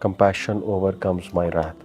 compassion overcomes my wrath.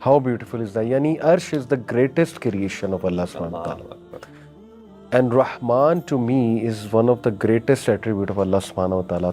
How beautiful is that? Yani Arsh is the greatest creation of Allah subhanahu wa ta'ala. And Rahman to me is one of the greatest attribute of Allah subhanahu wa ta'ala.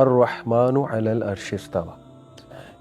ar-Rahmanu alal arsh istawa.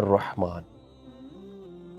ar-Rahman.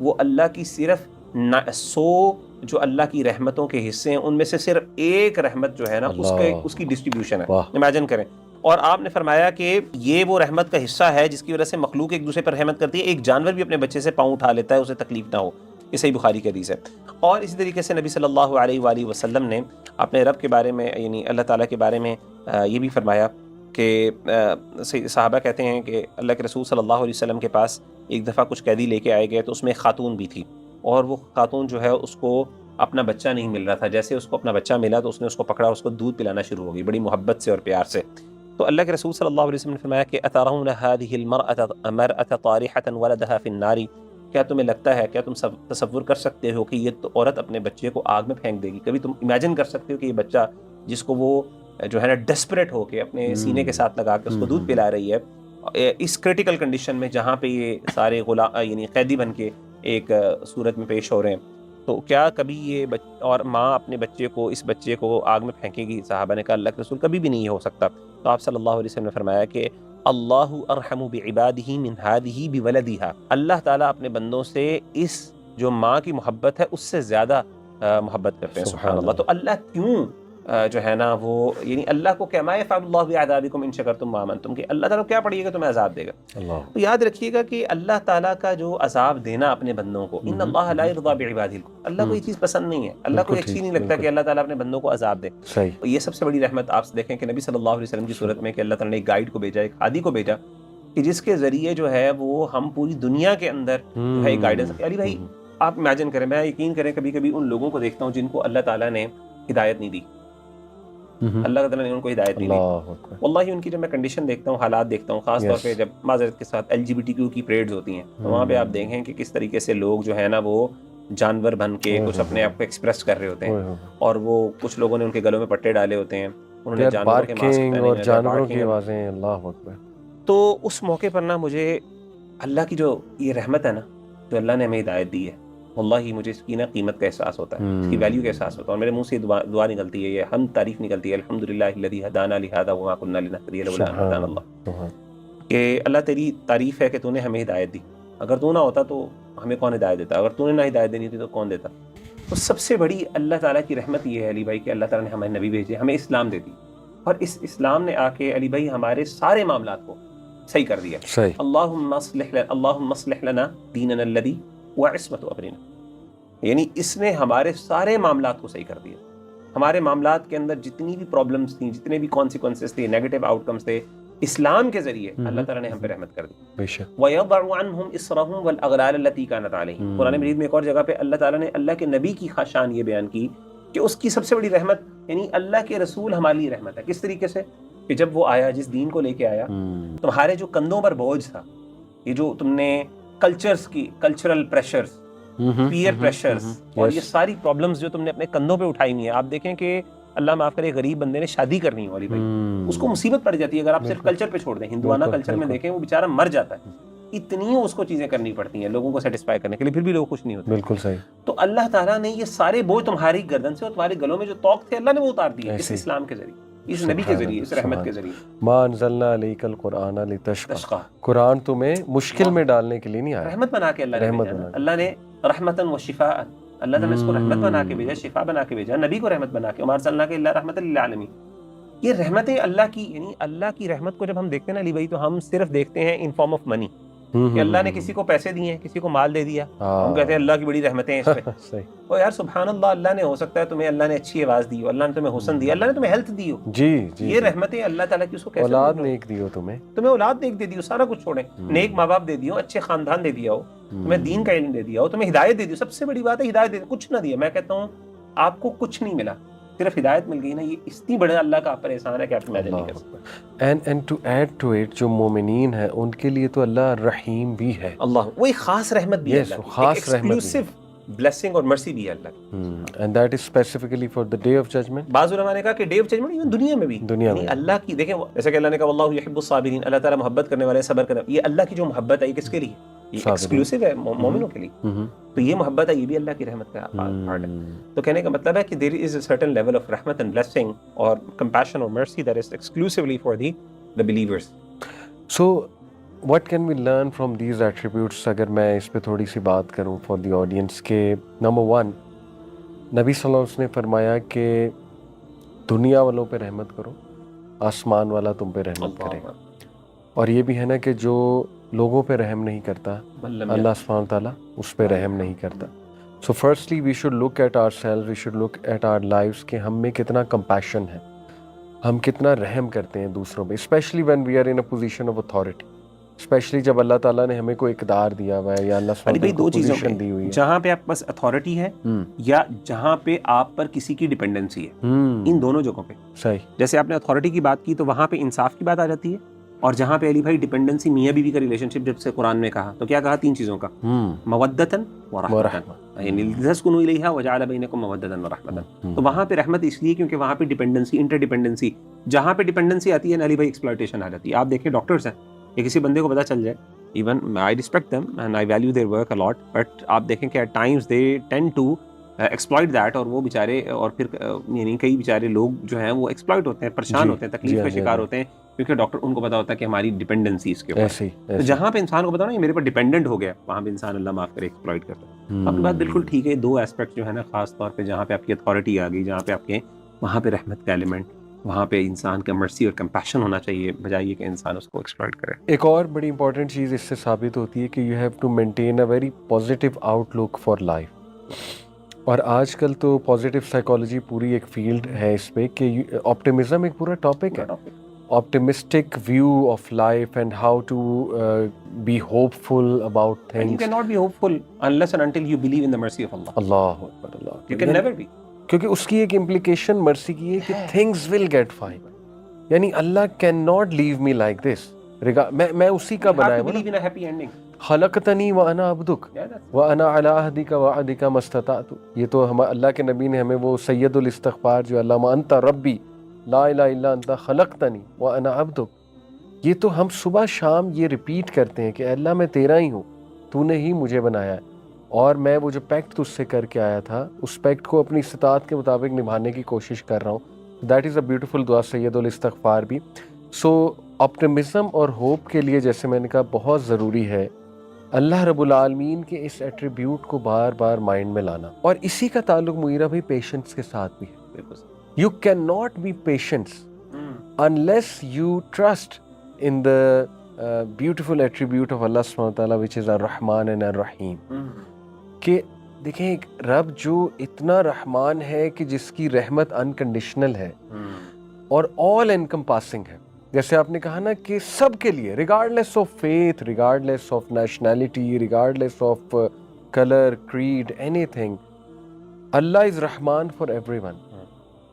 وہ اللہ کی صرف 100 جو اللہ کی رحمتوں کے حصے ہیں ان میں سے صرف ایک رحمت جو ہے نا اس کی ڈسٹریبیوشن ہے. امیجن کریں. اور آپ نے فرمایا کہ یہ وہ رحمت کا حصہ ہے جس کی وجہ سے مخلوق ایک دوسرے پر رحمت کرتی ہے. ایک جانور بھی اپنے بچے سے پاؤں اٹھا لیتا ہے اسے تکلیف نہ ہو. یہ صحیح بخاری کی حدیث ہے. اور اسی طریقے سے نبی صلی اللہ علیہ وآلہ وسلم نے اپنے رب کے بارے میں یعنی اللہ تعالیٰ کے بارے میں یہ بھی فرمایا کہ صحابہ کہتے ہیں کہ اللہ کے رسول صلی اللہ علیہ وسلم کے پاس ایک دفعہ کچھ قیدی لے کے آئے گئے تو اس میں ایک خاتون بھی تھی اور وہ خاتون جو ہے اس کو اپنا بچہ نہیں مل رہا تھا. جیسے اس کو اپنا بچہ ملا تو اس نے اس کو پکڑا اور اس کو دودھ پلانا شروع ہو گئی بڑی محبت سے اور پیار سے. تو اللہ کے رسول صلی اللہ علیہ وسلم نے فرمایا کہ اترون هذه المرأة طارحة ولدها في النار، کیا تمہیں لگتا ہے، کیا تم تصور کر سکتے ہو کہ یہ عورت اپنے بچے کو آگ میں پھینک دے گی؟ کبھی تم امیجن کر سکتے ہو کہ یہ بچہ جس کو وہ جو ہے نا ڈیسپریٹ ہو کے اپنے سینے کے ساتھ لگا کے اس کو دودھ پلا رہی ہے اس کریٹیکل کنڈیشن میں جہاں پہ یہ سارے یعنی قیدی بن کے ایک صورت میں پیش ہو رہے ہیں، تو کیا کبھی یہ اور ماں اپنے بچے کو اس بچے کو آگ میں پھینکے گی؟ صحابہ نے کہا اللہ کے رسول کبھی بھی نہیں ہو سکتا. تو آپ صلی اللہ علیہ وسلم نے فرمایا کہ اللہ ارحم بعبادہ من ہذہ بولدہا، اللہ تعالیٰ اپنے بندوں سے اس جو ماں کی محبت ہے اس سے زیادہ محبت کرتے ہیں. سبحان اللہ. تو اللہ کیوں جو ہے نا وہ یعنی اللہ کو کیا ما یفعل اللہ بعذابکم ان شکرتم وآمنتم، کہ اللہ تعالیٰ کیا پڑھیے گا تمہیں عذاب دے گا. تو یاد رکھیے گا کہ اللہ تعالیٰ کا جو عذاب دینا اپنے بندوں کو، ان اللہ لا یرضی بعبادہ، اللہ کو یہ چیز پسند نہیں ہے. اللہ کو اچھی نہیں لگتا کہ اللہ تعالیٰ اپنے بندوں کو عذاب دے. یہ سب سے بڑی رحمت آپ دیکھیں کہ نبی صلی اللہ علیہ وسلم کی صورت میں کہ اللہ تعالیٰ نے ایک گائیڈ کو بھیجا، ایک ہادی کو بھیجا کہ جس کے ذریعے جو ہے وہ ہم پوری دنیا کے اندر جو ہے ایک گائیڈنس. علی بھائی آپ امیجن کریں، میں یقین کریں کبھی کبھی ان لوگوں کو دیکھتا ہوں جن کو اللہ تعالیٰ نے ہدایت نہیں دی، اللہ تعالیٰ نے ان کو ہدایت نہیں دی. واللہ ان کی جب میں کنڈیشن دیکھتا ہوں، حالات دیکھتا ہوں، خاص طور پہ جب معذرت کے ساتھ LGBTQ کی پریڈز ہوتی ہیں تو وہاں پہ آپ دیکھیں کہ کس طریقے سے لوگ جو ہے نا وہ جانور بن کے کچھ اپنے آپ کو ایکسپریس کر رہے ہوتے ہیں اور وہ کچھ لوگوں نے ان کے گلوں میں پٹے ڈالے ہوتے ہیں، انہوں نے جانوروں کے ماسک اور جانوروں کی آوازیں. اللہ اکبر. تو اس موقع پر نا مجھے اللہ کی جو یہ رحمت ہے نا جو اللہ نے ہمیں ہدایت دی ہے، واللہ مجھے اس کی نا قیمت کا احساس ہوتا ہے، اس کی ویلیو کا احساس ہوتا ہے. اور میرے منہ سے دعا نکلتی ہے، یہ ہم تعریف نکلتی ہے، الحمدللہ الذی ہدانا لہذا وما کنا لنہتدی لولا ان ہدانا اللہ، کہ اللہ تیری تعریف ہے کہ تو نے ہمیں ہدایت دی، اگر تو نہ ہوتا تو ہمیں کون ہدایت دیتا، اگر تو نے نہ ہدایت دینی تھی تو کون دیتا. تو سب سے بڑی اللہ تعالیٰ کی رحمت یہ ہے علی بھائی کہ اللہ تعالیٰ نے ہمیں نبی بھیجے، ہمیں اسلام دے دی، اور اس اسلام نے آ کے علی بھائی ہمارے سارے معاملات کو صحیح کر دیا. اللہم اصلح لنا دیننا الذی وعصمت امرنا، یعنی اس نے ہمارے سارے معاملات کو صحیح کر دیا. ہمارے معاملات کے اندر جتنی بھی پرابلمز تھیں، جتنے بھی کانسیکوینسز تھے، نیگیٹو آؤٹ کمز تھے، اسلام کے ذریعے اللہ تعالیٰ نے ہم پہ رحمت کر دی. وَيَضَعُ عَنْهُمْ إِصْرَهُمْ وَالْأَغْلَالَ الَّتِي كَانَتْ عَلَيْهِمْ. قرآن مجید میں ایک اور جگہ پہ اللہ تعالیٰ نے اللہ کے نبی کی شان یہ بیان کی کہ اس کی سب سے بڑی رحمت یعنی اللہ کے رسول ہمارے لیے رحمت ہے. کس طریقے سے کہ جب وہ آیا، جس دین کو لے کے آیا، تمہارے جو کندھوں پر بوجھ تھا، یہ جو تم نے کلچرل پریشرز، پیئر پریشرز اور یہ ساری پرابلمز جو تم نے اپنے کندھوں پہ اٹھائی ہوئی ہیں. آپ دیکھیں کہ اللہ معاف کرے غریب بندے نے شادی کرنی ہو علی بھائی، اس کو مصیبت پڑ جاتی ہے. اگر آپ صرف کلچر پہ چھوڑ دیں، ہندوانہ کلچر میں دیکھیں وہ بیچارہ مر جاتا ہے، اتنی اس کو چیزیں کرنی پڑتی ہیں لوگوں کو سیٹسفائی کرنے کے لیے، پھر بھی لوگ خوش نہیں ہوتے. بالکل صحیح. تو اللہ تعالیٰ نے یہ سارے بوجھ تمہاری گردن سے اور تمہارے گلوں میں جو توق تھے اللہ نے وہ اتار دیے اس اسلام کے ذریعے، اس نبی کے ذریعے، اس رحمت کے ذریعے. ما انزلنا علیک القرآن لتشقى، قرآن تمہیں مشکل میں ڈالنے کے لیے نہیں آیا، رحمت بنا کے اللہ نے رحمتاً و شفاء، اللہ تعالیٰ نے اس کو رحمت بنا کے بھیجا، شفا بنا کے بھیجا، نبی کو رحمت بنا کے، وما ارسلناک الا رحمۃ للعالمین. یہ رحمتیں اللہ کی، یعنی اللہ کی رحمت کو جب ہم دیکھتے ہیں نا علی بھائی تو ہم صرف دیکھتے ہیں ان فارم آف منی، کہ اللہ نے کسی کو پیسے دیے ہیں، کسی کو مال دے دیا، ہم کہتے ہیں اللہ کی بڑی رحمتیں ہیں اس پہ. او یار سبحان اللہ، اللہ نے ہو سکتا ہے تمہیں اللہ نے اچھی آواز دی ہو، اللہ نے تمہیں حسن دیا، اللہ نے تمہیں ہیلتھ دی ہو، یہ رحمتیں اللہ تعالیٰ کی. اس کو کیسے اولاد نیک دی ہو، تمہیں اولاد نیک دے دی ہو، سارا کچھ چھوڑیں، نیک ماں باپ دے دی ہو، اچھے خاندان دے دیا ہو، تمہیں دین کا علم دے دیا ہو، تمہیں ہدایت دے دی. سب سے بڑی بات ہے ہدایت دے دی، کچھ نہ دیا. میں کہتا ہوں آپ کو کچھ نہیں ملا، صرف ہدایت مل گئی نا، یہ اتنی بڑا اللہ کا آپ پر احسان ہے کہ آپ امیجن نہیں کر سکتے. And to add to it, جو مومنین ہیں ان کے لیے تو اللہ رحیم بھی ہے، اللہ وہ ایک خاص رحمت بھی ہے، خاص رحمت، بلیسنگ اور مرسی بھی ہے اللہ کی. And that is specifically for the day of judgement. بعض علماء نے کہا کہ ڈے آف ججمنٹ ایون دنیا میں بھی، اللہ کی دیکھیں جیسے کہ اللہ نے کہا واللہ یحب الصابرین، اللہ تعالیٰ محبت کرنے والے صبر کرنے، یہ اللہ کی جو محبت ہے یہ کس کے لیے؟ یہ ایکسکلوسیو ہے مومنوں کے لیے. تو یہ محبت ہے، یہ بھی اللہ کی رحمت کا پارٹ ہے. تو کہنے کا مطلب ہے کہ there is a certain level of رحمت and blessing اور compassion or mercy that is exclusively for the believers. So what can we learn from these attributes اگر میں اس پہ تھوڑی سی بات کروں for the audience کہ نمبر 1 نبی صلی اللہ علیہ وسلم نے فرمایا کہ دنیا والوں پہ رحمت کرو، آسمان والا تم پہ رحمت کرے گا. اور یہ بھی ہے نا کہ جو لوگوں پہ رحم نہیں کرتا اللہ سبحانہ تعالیٰ اس پہ رحم نہیں کرتا. So firstly we should look at ourselves, we should look at our lives کہ ہم میں کتنا compassion ہے، ہم کتنا رحم کرتے ہیں دوسروں پہ، especially when we are in a position of authority, especially جب اللہ تعالیٰ نے ہمیں کوئی اقدار دیا ہوا ہے یا اللہ سبحانہ تعالیٰ کو پوزیشن دی ہوئی ہے، جہاں پہ آپ پاس اتھارٹی ہے یا جہاں پہ آپ پر کسی کی ڈپینڈنسی ہے، ان دونوں جگہوں پہ صحیح. جیسے آپ نے اتھارٹی کی بات کی تو وہاں پہ انصاف کی بات آ جاتی ہے، اور جہاں پہ علی بھائی ڈپینڈنسی میاں بیوی کا ریلیشن شپ جب سے قرآن میں کہا تو کیا کہا؟ 3 چیزوں کا، مودتاً ورحمتاً، یعنی لتسکنوا الیہا وجعل بینکم مودتاً ورحمتاً. تو وہاں پہ رحمت اس لیے کیونکہ وہاں پہ ڈپینڈنسی، انٹر ڈپینڈنسی، جہاں پہ ڈپینڈنسی آتی ہے نا علی بھائی ایکسپلائٹیشن آ جاتی ہے. آپ دیکھیں ڈاکٹرز ہیں کہ کسی بندے کو پتہ چل جائے، even I respect them and I value their work a lot, but آپ دیکھیں کہ at times they tend to exploit that, اور وہ بیچارے، اور پھر یعنی کئی بیچارے لوگ جو ہیں وہ ایکسپلائٹ ہوتے ہیں، پریشان ہوتے ہیں، تکلیف کا شکار ہوتے ہیں، کیونکہ ڈاکٹر ان کو پتا ہوتا ہے کہ ہماری ڈپینڈنسی اس کے اوپر. تو جہاں پہ انسان کو پتا نا یہ میرے پر ڈپینڈنٹ ہو گیا، وہاں پہ انسان اللہ معاف کرے ایکسپلائٹ کرتا ہے. آپ کی بات بالکل ٹھیک ہے. 2 ایسپیکٹ جو ہے نا خاص طور پہ جہاں پہ آپ کی اتھارٹی آ گئی، جہاں پہ آپ کے وہاں پہ رحمت کا ایلیمنٹ، وہاں پہ انسان کا مرسی اور کمپیشن ہونا چاہیے بجائے یہ کہ انسان اس کو ایکسپلائٹ کرے. ایک اور بڑی امپورٹنٹ چیز اس سے ثابت ہوتی ہے کہ you have to maintain a very positive outlook for life. اور آج کل تو پازیٹیو سائیکالوجی پوری ایک فیلڈ ہے اس پہ کہ آپٹیمزم ایک پورا ٹاپک ہے. optimistic view of life and how to be hopeful about things. And you cannot be hopeful unless and until you believe in the mercy of Allah. Allah Akbar Allah. You can never be. کیونکہ اس کی ایک implication مرسی کی ہے کہ things will get fine. یعنی اللہ cannot leave me like this. میں اسی کا بنایا ہوں. believe in a happy ending. خلقتنی وانا عبدک وانا علی عہدک وعدک ما استطعت. یہ تو اللہ کے نبی نے ہمیں وہ سید الاستغفار جو اللہم انت ربی لا الہ الا انت خلقتنی وانا عبدک، یہ تو ہم صبح شام یہ ریپیٹ کرتے ہیں کہ اللہ میں تیرا ہی ہوں، تو نے ہی مجھے بنایا ہے، اور میں وہ جو پیکٹ تجھ سے کر کے آیا تھا اس پیکٹ کو اپنی استطاعت کے مطابق نبھانے کی کوشش کر رہا ہوں. دیٹ از اے بیوٹیفل دعا سید الاستغفار بھی. سو آپٹیمزم اور ہوپ کے لیے جیسے میں نے کہا بہت ضروری ہے اللہ رب العالمین کے اس ایٹریبیوٹ کو بار بار مائنڈ میں لانا. اور اسی کا تعلق مغیرہ بھائی پیشنس کے ساتھ بھی ہے. You cannot be patient unless you trust in the beautiful attribute of Allah subhanahu wa ta'ala which is Ar-Rahman and Ar-Rahim. کہ دیکھیں ایک رب جو اتنا رحمان ہے کہ جس کی رحمت unconditional ہے اور all encompassing ہے. جیسے آپ نے کہا نا کہ سب کے لیے regardless of faith, regardless of nationality, regardless of color, creed, anything, Allah is Rahman for everyone.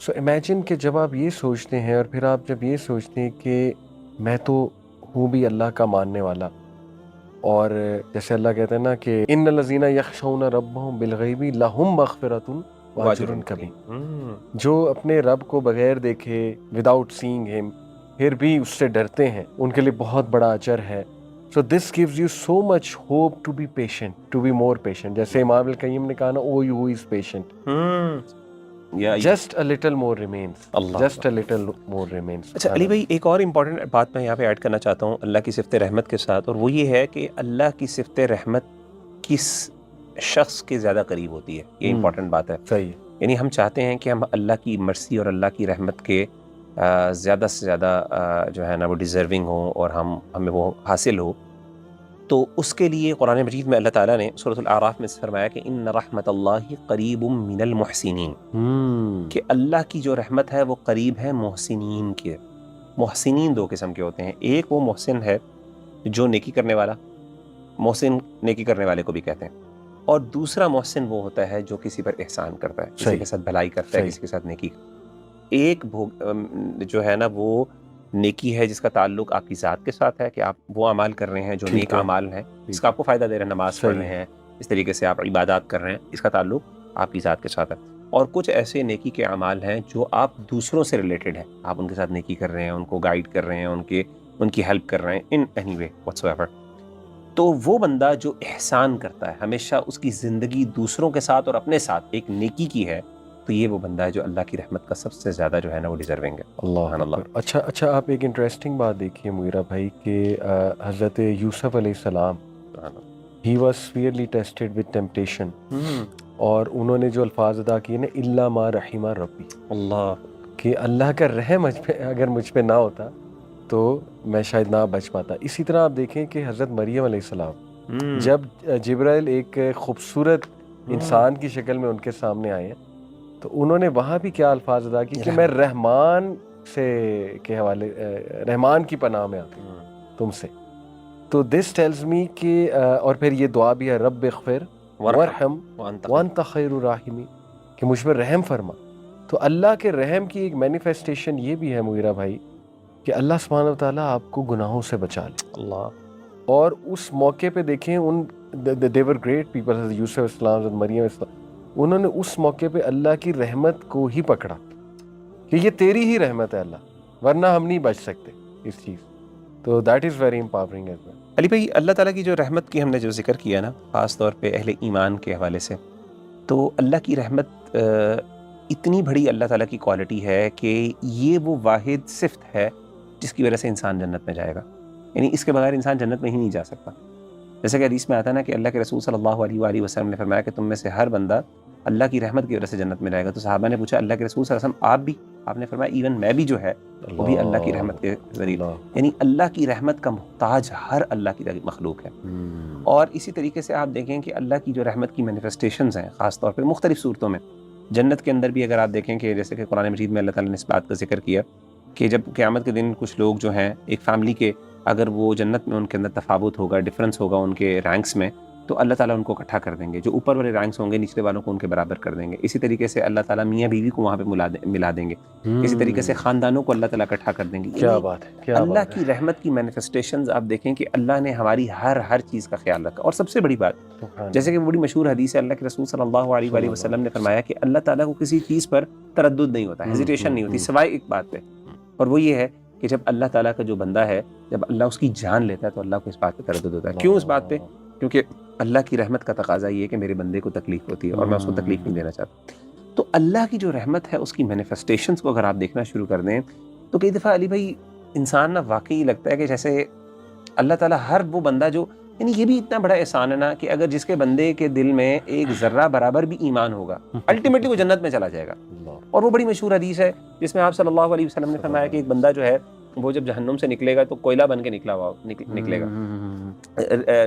So imagine کہ جب آپ یہ سوچتے ہیں اور پھر آپ جب یہ سوچتے ہیں کہ میں تو ہوں بھی اللہ کا ماننے والا، اور جیسے اللہ کہتے ہیں نا کہ ان الذین یخشون ربہم بالغیب لہم مغفرۃ واجر کبیر، جو اپنے رب کو بغیر دیکھے وداؤٹ سینگ ہم پھر بھی اس سے ڈرتے ہیں ان کے لیے بہت بڑا اجر ہے. So this gives you so much hope to be patient, to be more patient. جیسے امام القیم نے کہا نا O you who is patient, just a little more remains. Just a little more remains. اچھا علی بھائی ایک اور امپورٹنٹ بات میں یہاں پہ ایڈ کرنا چاہتا ہوں اللہ کی صفت رحمت کے ساتھ، اور وہ یہ ہے کہ اللہ کی صفت رحمت کس شخص کے زیادہ قریب ہوتی ہے. یہ امپورٹنٹ بات ہے. صحیح. یعنی ہم چاہتے ہیں کہ ہم اللہ کی مرسی اور اللہ کی رحمت کے زیادہ سے زیادہ جو ہے نا وہ ڈیزرونگ ہوں اور ہمیں وہ حاصل ہو. تو اس کے لیے قرآن مجید میں اللہ تعالیٰ نے سورۃ الاعراف میں فرمایا کہ ان رحمت اللہ قریب من المحسنین، کہ اللہ کی جو رحمت ہے وہ قریب ہے محسنین کے. محسنین 2 قسم کے ہوتے ہیں. ایک وہ محسن ہے جو نیکی کرنے والا، محسن نیکی کرنے والے کو بھی کہتے ہیں، اور دوسرا محسن وہ ہوتا ہے جو کسی پر احسان کرتا ہے، کسی کے ساتھ بھلائی کرتا ہے، کسی کے ساتھ نیکی. ایک جو ہے نا وہ نیکی ہے جس کا تعلق آپ کی ذات کے ساتھ ہے کہ آپ وہ اعمال کر رہے ہیں جو نیک اعمال ہیں جس کا آپ کو فائدہ دے رہے ہیں، نماز پڑھ رہے ہیں، اس طریقے سے آپ عبادات کر رہے ہیں، اس کا تعلق آپ کی ذات کے ساتھ ہے. اور کچھ ایسے نیکی کے اعمال ہیں جو آپ دوسروں سے ریلیٹڈ ہیں، آپ ان کے ساتھ نیکی کر رہے ہیں، ان کو گائیڈ کر رہے ہیں، ان کی ہیلپ کر رہے ہیں in any way what's ever. تو وہ بندہ جو احسان کرتا ہے ہمیشہ اس کی زندگی دوسروں کے ساتھ اور اپنے ساتھ ایک نیکی کی ہے، تو یہ وہ بندہ ہے جو اللہ کی رحمت کا سب سے زیادہ جو ہے نا وہ ڈیزرونگ ہے. اللہ اکبر. اچھا آپ ایک انٹرسٹنگ بات دیکھیے مغیرہ بھائی کہ حضرت یوسف علیہ السلام he was severally tested with temptation, اور انہوں نے جو الفاظ ادا کیے نا الا ما رحم ربی، اللہ کہ اللہ کا رحم اگر مجھ پہ نہ ہوتا تو میں شاید نہ بچ پاتا. اسی طرح آپ دیکھیں کہ حضرت مریم علیہ السلام جب جبرائیل ایک خوبصورت انسان کی شکل میں ان کے سامنے آئے ہیں تو انہوں نے وہاں بھی کیا الفاظ ادا کی کہ میں رحمان کے حوالے رحمان کی پناہ میں آتی ہوں تم سے. تو دس ٹیلز می کہ اور پھر یہ دعا بھی ہے رب اغفر ورحم وانت خیر الراحمین، کہ مجھ پر رحم فرما. تو اللہ کے رحم کی ایک مینیفیسٹیشن یہ بھی ہے مغیرہ بھائی کہ اللہ سبحانہ وتعالیٰ آپ کو گناہوں سے بچا لے. اللہ. اور اس موقع پہ دیکھیں ان they were great people، حضرت یوسف السلام، حضرت مریم السلام، انہوں نے اس موقع پہ اللہ کی رحمت کو ہی پکڑا کہ یہ تیری ہی رحمت ہے اللہ، ورنہ ہم نہیں بچ سکتے اس چیز. تو that is very empowering as well. Ali بھائی اللہ تعالیٰ کی جو رحمت کی ہم نے جو ذکر کیا نا خاص طور پہ اہل ایمان کے حوالے سے، تو اللہ کی رحمت اتنی بڑی اللہ تعالیٰ کی کوالٹی ہے کہ یہ وہ واحد صفت ہے جس کی وجہ سے انسان جنت میں جائے گا. یعنی اس کے بغیر انسان جنت میں ہی نہیں جا سکتا. جیسے کہ حدیث میں آتا ہے نا کہ اللہ کے رسول صلی اللہ علیہ وآلہ وسلم نے فرمایا کہ تم میں سے ہر بندہ اللہ کی رحمت کی وجہ سے جنت میں جائے گا. تو صحابہ نے پوچھا اللہ کے رسول صلی اللہ علیہ وسلم آپ بھی؟ آپ نے فرمایا ایون میں بھی جو ہے وہ بھی اللہ کی رحمت کے ذریعے. یعنی اللہ کی رحمت کا محتاج ہر اللہ کی مخلوق ہے. اور اسی طریقے سے آپ دیکھیں کہ اللہ کی جو رحمت کی مینیفیسٹیشنز ہیں خاص طور پہ مختلف صورتوں میں، جنت کے اندر بھی اگر آپ دیکھیں کہ جیسے کہ قرآن مجید میں اللہ تعالیٰ نے اس بات کا ذکر کیا کہ جب قیامت کے دن کچھ لوگ جو ہیں ایک فیملی کے، اگر وہ جنت میں ان کے اندر تفاوت ہوگا، ڈفرنس ہوگا ان کے رینکس میں، تو اللہ تعالیٰ ان کو اکٹھا کر دیں گے. جو اوپر والے رینکس ہوں گے نچلے والوں کو ان کے برابر کر دیں گے. اسی طریقے سے اللہ تعالیٰ میاں بیوی کو وہاں پہ ملا دیں گے. اسی طریقے سے خاندانوں کو اللہ تعالیٰ اکٹھا کر دیں گے. کیا بات ہے. اللہ کی رحمت کی مینیفیسٹیشنز آپ دیکھیں کہ اللہ نے ہماری ہر چیز کا خیال رکھا. اور سب سے بڑی بات جیسے کہ بڑی مشہور حدیث ہے، اللہ کے رسول صلی اللہ علیہ وآلہ وسلم نے فرمایا کہ اللہ تعالیٰ کو کسی چیز پر تردد نہیں ہوتا، ہیزیٹیشن نہیں ہوتی سوائے ایک بات پہ، اور وہ یہ ہے کہ جب اللہ تعالیٰ کا جو بندہ ہے جب اللہ اس کی جان لیتا ہے تو اللہ کو اس بات پہ تردد ہوتا ہے. کیوں اس بات پہ؟ کیونکہ اللہ کی رحمت کا تقاضا یہ ہے کہ میرے بندے کو تکلیف ہوتی ہے اور میں اس کو تکلیف نہیں دینا چاہتا. تو اللہ کی جو رحمت ہے اس کی مینیفیسٹیشنز کو اگر آپ دیکھنا شروع کر دیں تو کئی دفعہ علی بھائی انسان نا واقعی لگتا ہے کہ جیسے اللہ تعالیٰ ہر وہ بندہ جو، یعنی یہ بھی اتنا بڑا احسان ہے نا کہ اگر جس کے بندے کے دل میں ایک ذرہ برابر بھی ایمان ہوگا الٹیمیٹلی وہ جنت میں چلا جائے گا. اور وہ بڑی مشہور حدیث ہے جس میں آپ صلی اللہ علیہ وسلم نے فرمایا کہ ایک بندہ جو ہے وہ جب جہنم سے نکلے گا تو کوئلہ بن کے نکلے گا،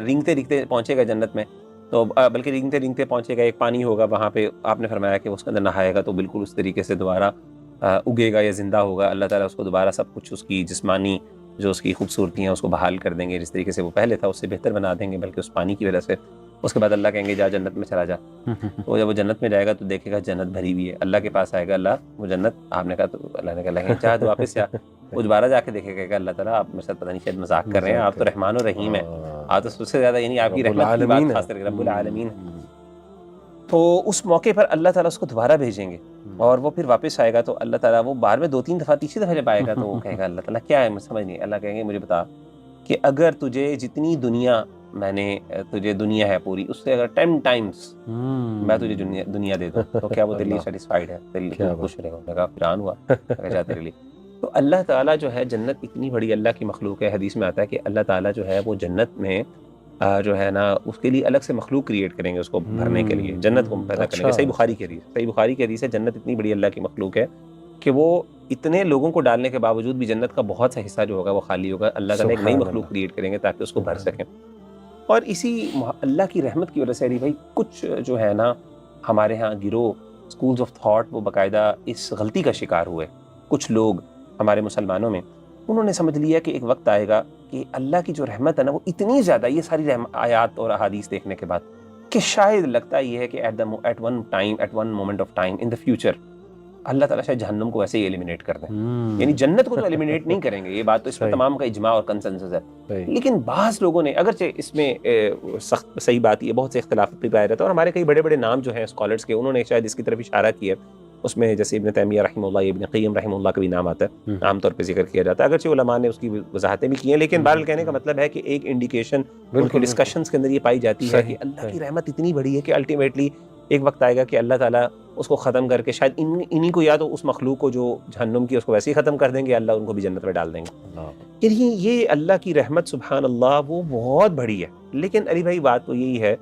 رینگتے رینگتے پہنچے گا جنت میں. تو بلکہ رینگتے رینگتے پہنچے گا، ایک پانی ہوگا وہاں پہ، آپ نے فرمایا کہ اس کے اندر نہائے گا تو بالکل اس طریقے سے دوبارہ اگے گا یا زندہ ہوگا. اللہ تعالیٰ اس کو دوبارہ سب کچھ اس کی جسمانی جو اس کی خوبصورتی ہیں اس کو بحال کر دیں گے، جس طریقے سے وہ پہلے تھا اس سے بہتر بنا دیں گے، بلکہ اس پانی کی وجہ سے. اس کے بعد اللہ کہیں گے جا جنت میں چلا جا. تو جب وہ جنت میں جائے گا تو دیکھے گا جنت بھری ہوئی ہے. اللہ کے پاس آئے گا اللہ وہ جنت، آپ نے کہا تو اللہ نے کہا چاہ تو واپس جا. وہ دوبارہ جا کے دیکھے گا کہ اللہ تعالیٰ آپ میرے ساتھ پتہ نہیں شاید مذاق کر رہے ہیں، آپ تو رحمان و رحیم ہیں، آپ تو سب سے زیادہ یعنی آپ کی رحمت کی بات خاص کر کے رب العالمین. تو اس موقع پر اللہ تعالیٰ اس کو دوبارہ بھیجیں گے اور وہ پھر واپس آئے گا. تو اللہ تعالیٰ وہ بار میں 2-3 دفعہ تیسری دفعہ جب آئے گا تو وہ کہے گا اللہ تعالیٰ کیا ہے مجھے سمجھ نہیں. اللہ کہیں گے مجھے بتا کہ اگر تجھے جتنی دنیا میں نے تجھے دنیا ہے پوری اس سے اگر 10 ٹائمز میں تجھے دنیا دے دوں تو کیا وہ تیرے لیے سیٹسفائیڈ ہے، تیرے لیے خوش رہے گا؟ میں کہا پھران ہوا جا تیرے لیے. تو اللہ تعالیٰ جو ہے جنت اتنی بڑی اللہ کی مخلوق ہے. حدیث میں آتا ہے کہ اللہ تعالیٰ جو ہے وہ جنت میں جو ہے نا اس کے لیے الگ سے مخلوق کریٹ کریں گے اس کو بھرنے کے لیے، جنت کو پیدا کریں گے. صحیح بخاری کی حدیث ہے جنت اتنی بڑی اللہ کی مخلوق ہے کہ وہ اتنے لوگوں کو ڈالنے کے باوجود بھی جنت کا بہت سا حصہ جو ہوگا وہ خالی ہوگا. اللہ تعالیٰ ایک نئی مخلوق کریٹ کریں گے تاکہ اس کو بھر سکیں. اور اسی اللہ کی رحمت کی وجہ سے علی بھائی کچھ جو ہے نا ہمارے ہاں گروہ اسکولز آف تھاٹ وہ باقاعدہ اس غلطی کا شکار ہوئے. کچھ لوگ ہمارے مسلمانوں میں انہوں نے سمجھ لیا کہ ایک وقت آئے گا کہ اللہ کی جو رحمت ہے نا وہ اتنی زیادہ، یہ ساری آیات اور احادیث دیکھنے کے بعد، کہ شاید لگتا یہ ہے کہ at one moment of time in the future اللہ تعالیٰ شاید جہنم کو ویسے ہی ایلیمینیٹ کر دیں. یعنی جنت کو تو ایلیمینیٹ نہیں کریں گے، یہ بات تو اس میں تمام کا اجماع اور کنسنسس ہے. لیکن بعض لوگوں نے، اگرچہ اس میں سخت صحیح بات یہ بہت سے اختلاف پائے رہتا ہے، اور ہمارے کئی بڑے بڑے نام جو ہیں اسکالرس کے انہوں نے شاید اس کی طرف اشارہ کیا ہے. اس میں جیسے ابن تیمیہ رحمہ اللہ، ابن قیم رحمہ اللہ کا بھی نام آتا ہے، عام طور پہ ذکر کیا جاتا ہے. اگرچہ علماء نے اس کی وضاحتیں بھی کی ہیں، لیکن بہرحال کہنے کا مطلب ہے کہ ایک انڈیکیشن ان کے ڈسکشنز کے اندر یہ پائی جاتی ہے کہ اللہ کی رحمت اتنی بڑی ہے کہ الٹیمیٹلی ایک وقت آئے گا کہ اللہ تعالیٰ اس کو ختم کر کے شاید انہی کو یا تو اس مخلوق کو جو جہنم کی اس کو ویسے ہی ختم کر دیں گے، اللہ ان کو بھی جنت میں ڈال دیں گے. یعنی یہ اللہ کی رحمت سبحان اللہ وہ بہت بڑی ہے. لیکن علی بھائی بات تو یہی ہے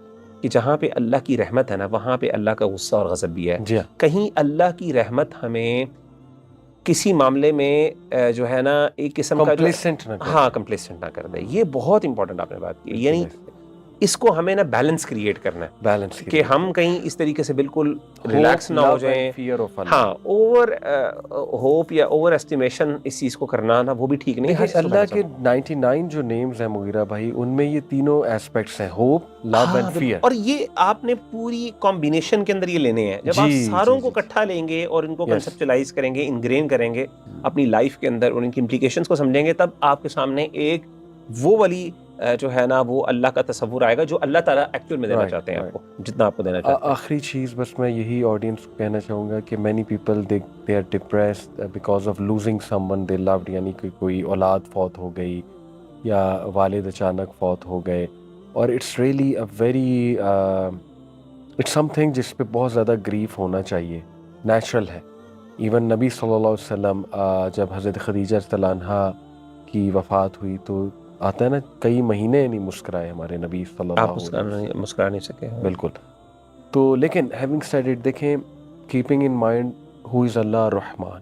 کہ جہاں پہ اللہ کی رحمت ہے نا وہاں پہ اللہ کا غصہ اور غضب بھی ہے. جی کہیں اللہ کی رحمت ہمیں کسی معاملے میں جو ہے نا ایک قسم کا کمپلیسنٹ نہ کر دے. یہ بہت امپورٹنٹ آپ نے بات کی. یعنی اس کو ہمیں نا بیلنس کریٹ کرنا ہے، بیلنس کہ ہم کہیں اس طریقے سے بالکل ریلیکس نہ ہو جائیں. ہاں اوور ہوپ یا اوور ایسٹیمیشن اس چیز کو کرنا نا وہ بھی ٹھیک نہیں ہے. اللہ کے 99 جو نیمز ہیں مغیرہ بھائی ان میں یہ تینوں ایسپیکٹس ہیں، ہوپ، لو اینڈ فیئر. اور یہ آپ نے پوری کمبینیشن کے اندر یہ لینے ہیں. جب آپ ساروں کو اکٹھا لیں گے اور ان کو کنسپچلائز کریں گے، انگرین کریں گے اپنی لائف کے اندر اور ان کی امپلیکیشنز کو سمجھیں گے، تب آپ کے سامنے ایک وہ والی جو ہے نا وہ اللہ کا تصور آئے گا جو اللہ تعالیٰ ایکچوئل میں دینا چاہتے ہیں آپ کو، جتنا آپ کو دینا چاہتے ہیں. آخری چیز بس میں یہی آڈینس کو کہنا چاہوں گا کہ many people they are depressed because of losing someone they loved. یعنی کہ کوئی اولاد فوت ہو گئی یا والد اچانک فوت ہو گئے، اور it's really a very it's something جس پہ بہت زیادہ گریف ہونا چاہیے، نیچرل ہے. ایون نبی صلی اللہ علیہ وسلم جب حضرت خدیجہ رضی اللہ عنہا کی وفات ہوئی تو آتا ہے نا کئی مہینے نہیں مسکرائے ہمارے نبی صلی اللہ علیہ وسلم. آپ مسکرا نہیں سکے. بالکل. تو لیکن ہیونگ سیڈ اٹ، دیکھیں کیپنگ ان مائنڈ ہو از اللہ الرحمن.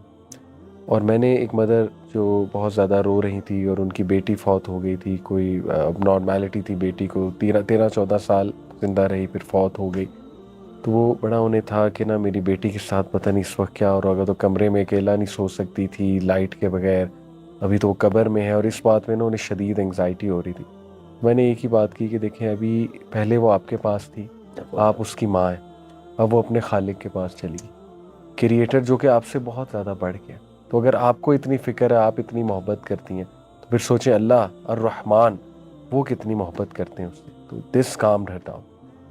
اور میں نے ایک مدر جو بہت زیادہ رو رہی تھی اور ان کی بیٹی فوت ہو گئی تھی، کوئی اب نارملٹی تھی بیٹی کو، 13-14 سال زندہ رہی پھر فوت ہو گئی. تو وہ بڑا انہیں تھا کہ نا میری بیٹی کے ساتھ پتہ نہیں اس وقت کیا ہو رہا ہوگا. تو کمرے میں اکیلا نہیں سو سکتی تھی لائٹ کے بغیر، ابھی تو وہ قبر میں ہے، اور اس بات میں نا انہیں شدید انگزائٹی ہو رہی تھی. میں نے ایک ہی بات کی کہ دیکھیں ابھی پہلے وہ آپ کے پاس تھی، آپ اس کی ماں ہیں، اب وہ اپنے خالق کے پاس چلی گئی، کریٹر جو کہ آپ سے بہت زیادہ بڑھ گیا. تو اگر آپ کو اتنی فکر ہے، آپ اتنی محبت کرتی ہیں، تو پھر سوچیں اللہ الرحمن وہ کتنی محبت کرتے ہیں اس سے. تو دس کام ہر ڈاؤن.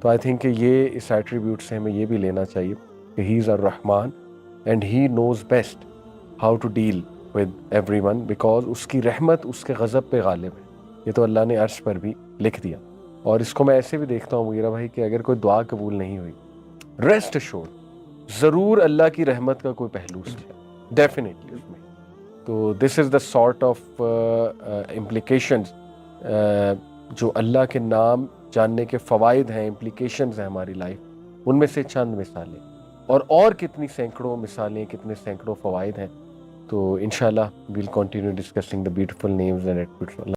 تو آئی تھنک کہ یہ اس ایٹریبیوٹ سے ہمیں یہ بھی لینا چاہیے کہ ہی از الرحمن and he knows best how to deal with everyone, because اس کی رحمت اس کے غضب پہ غالب ہے. یہ تو اللہ نے عرش پر بھی لکھ دیا. اور اس کو میں ایسے بھی دیکھتا ہوں مغیرہ بھائی کہ اگر کوئی دعا قبول نہیں ہوئی، ریسٹ ایشورڈ ضرور اللہ کی رحمت کا کوئی پہلو ہے ڈیفینیٹلی اس میں. تو دس از دا سارٹ آف امپلیکیشنز جو اللہ کے نام جاننے کے فوائد ہیں، امپلیکیشنز ہیں ہماری لائف. ان میں سے چند مثالیں، اور کتنی سینکڑوں مثالیں، کتنے سینکڑوں فوائد ہیں. تو انشاءاللہ we'll continue discussing the beautiful names and attributes.